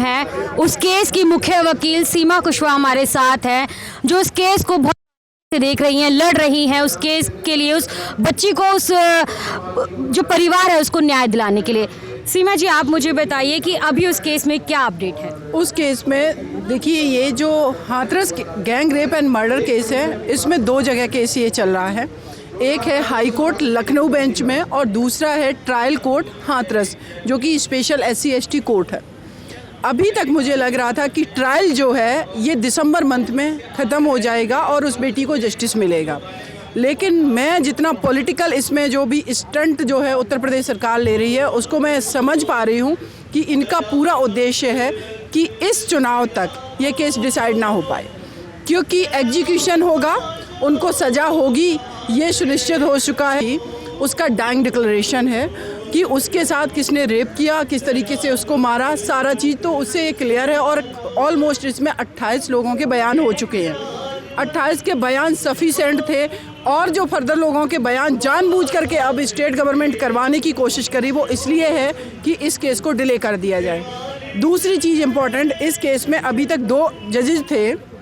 है उस केस की मुख्य वकील सीमा कुशवाहा हमारे साथ है, जो उस केस को बहुत से देख रही हैं, लड़ रही हैं उस केस के लिए, उस बच्ची को, उस जो परिवार है उसको न्याय दिलाने के लिए। सीमा जी, आप मुझे बताइए कि अभी उस केस में क्या अपडेट है? उस केस में देखिए, ये जो Hathras gang rape and murder case है, इसमें 2 जगह केस ये चल रहा है। एक है हाई कोर्ट लखनऊ बेंच में और दूसरा है ट्रायल कोर्ट हाथरस, जो कि स्पेशल SC ST कोर्ट है। अभी तक मुझे लग रहा था कि ट्रायल जो है ये दिसंबर मंथ में ख़त्म हो जाएगा और उस बेटी को जस्टिस मिलेगा, लेकिन मैं जितना पॉलिटिकल इसमें जो भी स्टंट जो है उत्तर प्रदेश सरकार ले रही है, उसको मैं समझ पा रही हूँ कि इनका पूरा उद्देश्य है कि इस चुनाव तक ये केस डिसाइड ना हो पाए, क्योंकि एग्जीक्यूशन होगा, उनको सज़ा होगी, ये सुनिश्चित हो चुका है। उसका डाइंग डिक्लेरेशन है कि उसके साथ किसने रेप किया, किस तरीके से उसको मारा, सारा चीज़ तो उससे क्लियर है। और ऑलमोस्ट इसमें 28 लोगों के बयान हो चुके हैं। 28 के बयान सफिशेंट थे, और जो फर्दर लोगों के बयान जानबूझ करके अब स्टेट गवर्नमेंट करवाने की कोशिश करी, वो इसलिए है कि इस केस को डिले कर दिया जाए। दूसरी चीज़ इम्पॉर्टेंट, इस केस में अभी तक 2 जजेस थे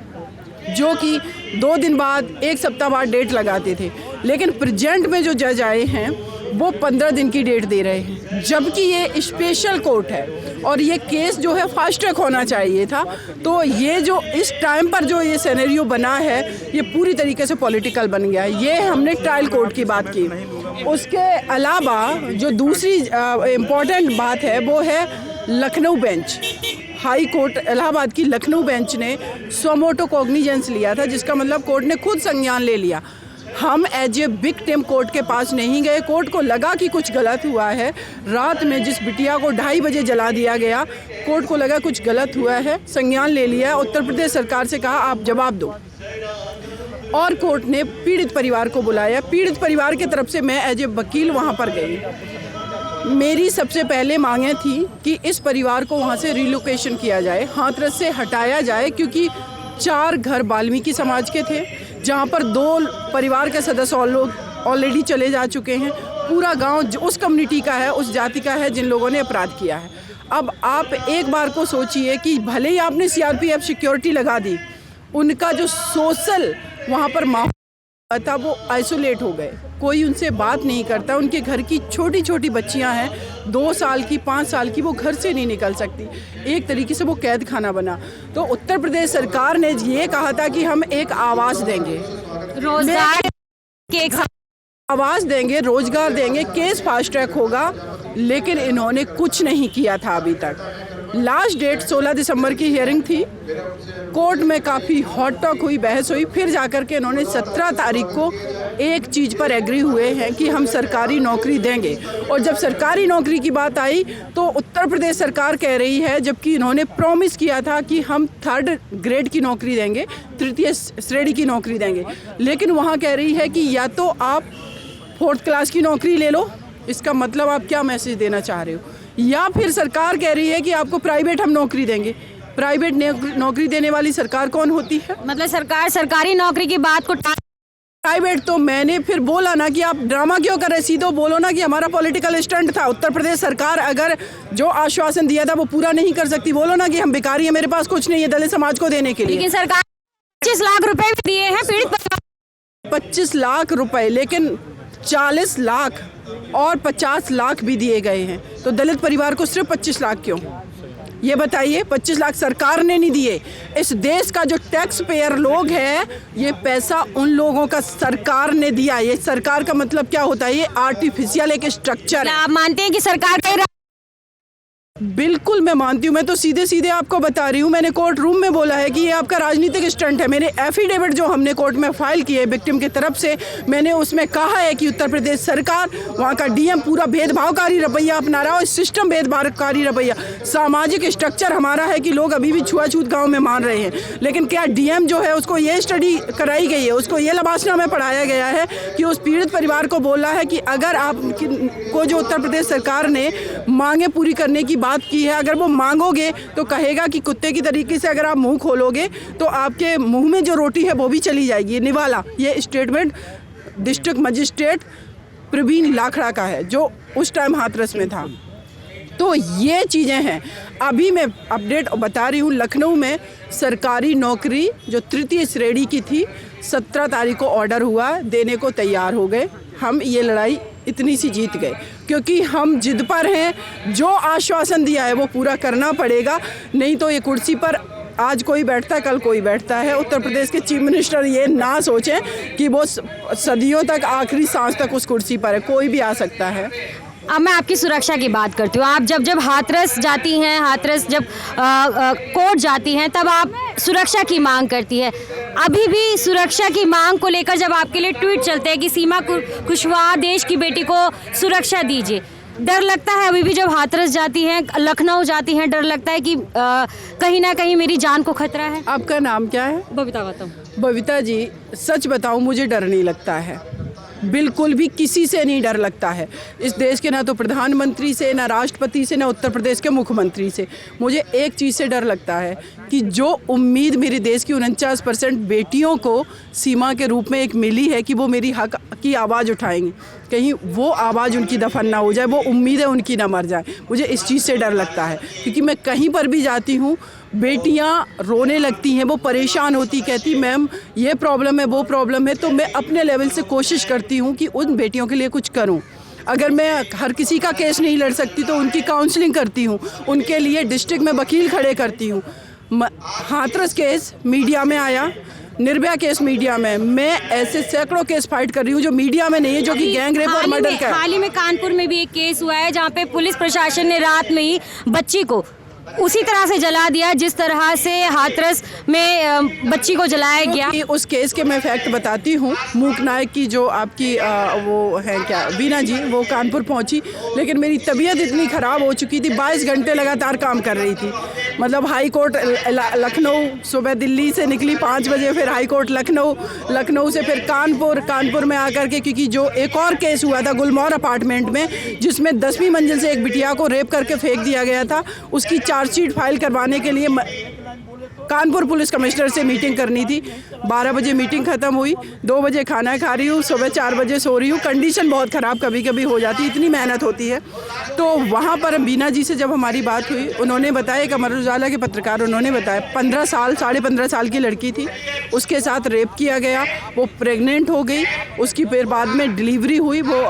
जो कि 2 दिन बाद, 1 सप्ताह बाद डेट लगाते थे, लेकिन प्रेजेंट में जो जज आए हैं वो 15 दिन की डेट दे रहे हैं, जबकि ये स्पेशल कोर्ट है और ये केस जो है फास्ट ट्रैक होना चाहिए था। तो ये जो इस टाइम पर जो ये सिनेरियो बना है, ये पूरी तरीके से पॉलिटिकल बन गया है। ये हमने ट्रायल कोर्ट की बात की। उसके अलावा जो दूसरी इम्पॉर्टेंट बात है वो है Lucknow bench, high court Allahabad की लखनऊ बेंच ने स्वमोटो कॉग्निजेंस लिया था, जिसका मतलब कोर्ट ने खुद संज्ञान ले लिया। हम एज ए विक्टिम कोर्ट के पास नहीं गए। कोर्ट को लगा कि कुछ गलत हुआ है। रात में जिस बिटिया को 2:30 बजे जला दिया गया, कोर्ट को लगा कुछ गलत हुआ है, संज्ञान ले लिया। उत्तर प्रदेश सरकार से कहा आप जवाब दो, और कोर्ट ने पीड़ित परिवार को बुलाया। पीड़ित परिवार की तरफ से मैं एज ए वकील वहाँ पर गई। मेरी सबसे पहले मांगें थी कि इस परिवार को वहाँ से रिलोकेशन किया जाए, हाथरस से हटाया जाए, क्योंकि 4 घर वाल्मीकि समाज के थे, जहाँ पर 2 परिवार के सदस्य और लोग ऑलरेडी चले जा चुके हैं। पूरा गांव उस कम्युनिटी का है, उस जाति का है जिन लोगों ने अपराध किया है। अब आप एक बार को सोचिए कि भले ही आपने CRPF सिक्योरिटी लगा दी, उनका जो सोशल वहाँ पर माहौल था वो आइसोलेट हो गए। कोई उनसे बात नहीं करता। उनके घर की छोटी छोटी बच्चियां हैं, 2 साल की, 5 साल की, वो घर से नहीं निकल सकती। एक तरीके से वो कैद खाना बना। तो उत्तर प्रदेश सरकार ने ये कहा था कि हम एक आवाज़ देंगे, रोजगार के आवाज़ देंगे, रोजगार देंगे, केस फास्ट ट्रैक होगा, लेकिन इन्होंने कुछ नहीं किया था अभी तक। लास्ट डेट 16 दिसंबर की हियरिंग थी। कोर्ट में काफ़ी हॉट टॉक हुई, बहस हुई, फिर जाकर के इन्होंने 17 तारीख को एक चीज़ पर एग्री हुए हैं कि हम सरकारी नौकरी देंगे। और जब सरकारी नौकरी की बात आई तो उत्तर प्रदेश सरकार कह रही है, जबकि इन्होंने प्रॉमिस किया था कि हम 3rd ग्रेड की नौकरी देंगे, 3य श्रेणी की नौकरी देंगे, लेकिन वहाँ कह रही है कि या तो आप 4th क्लास की नौकरी ले लो। इसका मतलब आप क्या मैसेज देना चाह रहे हो? या फिर सरकार कह रही है कि आपको प्राइवेट हम नौकरी देंगे। प्राइवेट नौकरी देने वाली सरकार कौन होती है? मतलब सरकार सरकारी नौकरी की बात को प्राइवेट तो मैंने फिर बोला ना कि आप ड्रामा क्यों कर रहे, सीधो बोलो ना कि हमारा पॉलिटिकल स्टंट था। उत्तर प्रदेश सरकार अगर जो आश्वासन दिया था वो पूरा नहीं कर सकती, बोलो ना कि हम भिखारी हैं, मेरे पास कुछ नहीं है दलित समाज को देने के लिए। लेकिन सरकार 25 लाख रुपए दिए हैं पीड़ित 25 लाख रुपए, लेकिन 40 लाख और 50 लाख भी दिए गए हैं। तो दलित परिवार को सिर्फ 25 लाख क्यों? ये बताइए। 25 लाख सरकार ने नहीं दिए। इस देश का जो टैक्स पेयर लोग हैं, ये पैसा उन लोगों का सरकार ने दिया। ये सरकार का मतलब क्या होता है? ये आर्टिफिशियल एक स्ट्रक्चर है। आप मानते हैं कि सरकार बिल्कुल मैं मानती हूँ। मैं तो सीधे सीधे आपको बता रही हूँ। मैंने कोर्ट रूम में बोला है कि ये आपका राजनीतिक स्टंट है। मेरे एफिडेविट जो हमने कोर्ट में फाइल किए विक्टिम की तरफ से, मैंने उसमें कहा है कि उत्तर प्रदेश सरकार, वहाँ का डीएम पूरा भेदभावकारी रवैया अपना रहा है। सिस्टम भेदभावकारी रवैया, सामाजिक स्ट्रक्चर हमारा है कि लोग अभी भी छुआछूत गाँव में मान रहे हैं। लेकिन क्या डीएम जो है उसको ये स्टडी कराई गई है, उसको ये लबासना में पढ़ाया गया है कि उस पीड़ित परिवार को बोला है कि अगर आप को जो उत्तर प्रदेश सरकार ने मांगे पूरी करने की बात की है, अगर वो मांगोगे तो कहेगा कि कुत्ते की तरीके से अगर आप मुंह खोलोगे तो आपके मुंह में जो रोटी है वो भी चली जाएगी। निवाला ये स्टेटमेंट डिस्ट्रिक्ट मजिस्ट्रेट प्रवीण लाखड़ा का है, जो उस टाइम हाथरस में था। तो ये चीज़ें हैं। अभी मैं अपडेट बता रही हूँ, लखनऊ में सरकारी नौकरी जो तृतीय श्रेणी की थी 17 तारीख को ऑर्डर हुआ, देने को तैयार हो गए। हम ये लड़ाई इतनी सी जीत गए क्योंकि हम जिद पर हैं। जो आश्वासन दिया है वो पूरा करना पड़ेगा, नहीं तो ये कुर्सी पर आज कोई बैठता है कल कोई बैठता है। उत्तर प्रदेश के चीफ मिनिस्टर ये ना सोचें कि वो सदियों तक आखिरी सांस तक उस कुर्सी पर है, कोई भी आ सकता है। अब मैं आपकी सुरक्षा की बात करती हूँ। आप जब हाथरस जाती हैं, हाथरस जब कोर्ट जाती हैं, तब आप सुरक्षा की मांग करती है। अभी भी सुरक्षा की मांग को लेकर जब आपके लिए ट्वीट चलते हैं कि सीमा कुशवाहा देश की बेटी को सुरक्षा दीजिए, डर लगता है अभी भी जब हाथरस जाती हैं, लखनऊ जाती हैं, डर लगता है कि कहीं ना कहीं मेरी जान को खतरा है? आपका नाम क्या है? बबीता गौतम। बबीता जी, सच बताऊं, मुझे डर नहीं लगता है, बिल्कुल भी किसी से नहीं डर लगता है। इस देश के ना तो प्रधानमंत्री से, ना राष्ट्रपति से, ना उत्तर प्रदेश के मुख्यमंत्री से। मुझे एक चीज़ से डर लगता है कि जो उम्मीद मेरे देश की 49% बेटियों को सीमा के रूप में एक मिली है कि वो मेरी हक की आवाज़ उठाएंगी, कहीं वो आवाज़ उनकी दफन ना हो जाए, वो उम्मीदें उनकी ना मर जाए। मुझे इस चीज़ से डर लगता है क्योंकि मैं कहीं पर भी जाती हूँ, बेटियां रोने लगती हैं, वो परेशान होती, कहती मैम ये प्रॉब्लम है, वो प्रॉब्लम है। तो मैं अपने लेवल से कोशिश करती हूँ कि उन बेटियों के लिए कुछ करूँ। अगर मैं हर किसी का केस नहीं लड़ सकती तो उनकी काउंसलिंग करती हूँ, उनके लिए डिस्ट्रिक्ट में वकील खड़े करती हूँ। हाथरस केस मीडिया में आया, निर्भया केस मीडिया में, मैं ऐसे सैकड़ों केस फाइट कर रही हूँ जो मीडिया में नहीं है, जो कि गैंग रेप और मर्डर का है। हाल ही में कानपुर में भी एक केस हुआ है जहाँ पे पुलिस प्रशासन ने रात में ही बच्ची को उसी तरह से जला दिया जिस तरह से हाथरस में बच्ची को जलाया गया। उस केस के मैं फैक्ट बताती हूँ। मूक नायक की जो आपकी वो है क्या बीना जी, वो कानपुर पहुँची, लेकिन मेरी तबीयत इतनी ख़राब हो चुकी थी, 22 घंटे लगातार काम कर रही थी। मतलब हाई कोर्ट लखनऊ, सुबह दिल्ली से निकली 5 बजे, फिर हाई कोर्ट लखनऊ, लखनऊ से फिर कानपुर में आकर के, क्योंकि जो एक और केस हुआ था गुलमोहर अपार्टमेंट में जिसमें 10वीं मंजिल से एक बिटिया को रेप करके फेंक दिया गया था, उसकी चार्जशीट फाइल करवाने के लिए कानपुर पुलिस कमिश्नर से मीटिंग करनी थी। 12 बजे मीटिंग ख़त्म हुई, 2 बजे खाना खा रही हूँ, सुबह 4 बजे सो रही हूँ। कंडीशन बहुत ख़राब कभी कभी हो जाती है, इतनी मेहनत होती है। तो वहाँ पर बीना जी से जब हमारी बात हुई, उन्होंने बताया कि अमर उजाला के पत्रकार, उन्होंने बताया 15 साल 15.5 साल की लड़की थी, उसके साथ रेप किया गया, वो प्रेग्नेंट हो गई, उसकी फिर बाद में डिलीवरी हुई, वो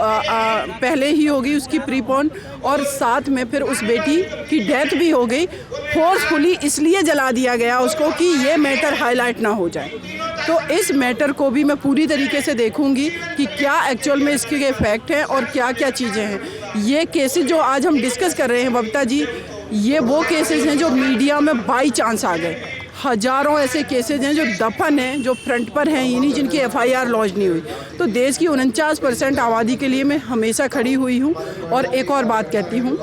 पहले ही हो गई उसकी प्रीपोन, और साथ में फिर उस बेटी की डेथ भी हो गई। फोर्सफुली इसलिए जला दिया गया उसको कि ये मैटर हाईलाइट ना हो जाए। तो इस मैटर को भी मैं पूरी तरीके से देखूंगी कि क्या एक्चुअल में इसके फैक्ट हैं और क्या क्या चीज़ें हैं। ये केसेस जो आज हम डिस्कस कर रहे हैं बबीता जी, ये वो केसेस हैं जो मीडिया में बाई चांस आ गए। हज़ारों ऐसे केसेस हैं जो दफन हैं, जो फ्रंट पर हैं ही नहीं, जिनकी FIR लॉन्च नहीं हुई। तो देश की 49% आबादी के लिए मैं हमेशा खड़ी हुई हूँ। और एक और बात कहती हूँ,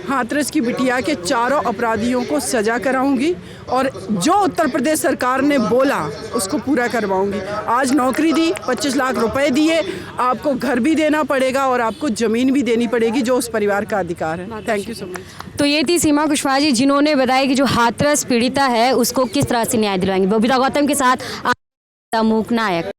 हाथरस की बिटिया के चारों अपराधियों को सज़ा कराऊंगी और जो उत्तर प्रदेश सरकार ने बोला उसको पूरा करवाऊंगी। आज नौकरी दी, 25 लाख रुपए दिए, आपको घर भी देना पड़ेगा और आपको ज़मीन भी देनी पड़ेगी जो उस परिवार का अधिकार है। Thank you so much. तो ये थी सीमा कुशवाहा जी, जिन्होंने बताया कि जो हाथरस पीड़िता है उसको किस तरह से न्याय दिलवाएंगे। बबीता गौतम के साथ मूक नायक।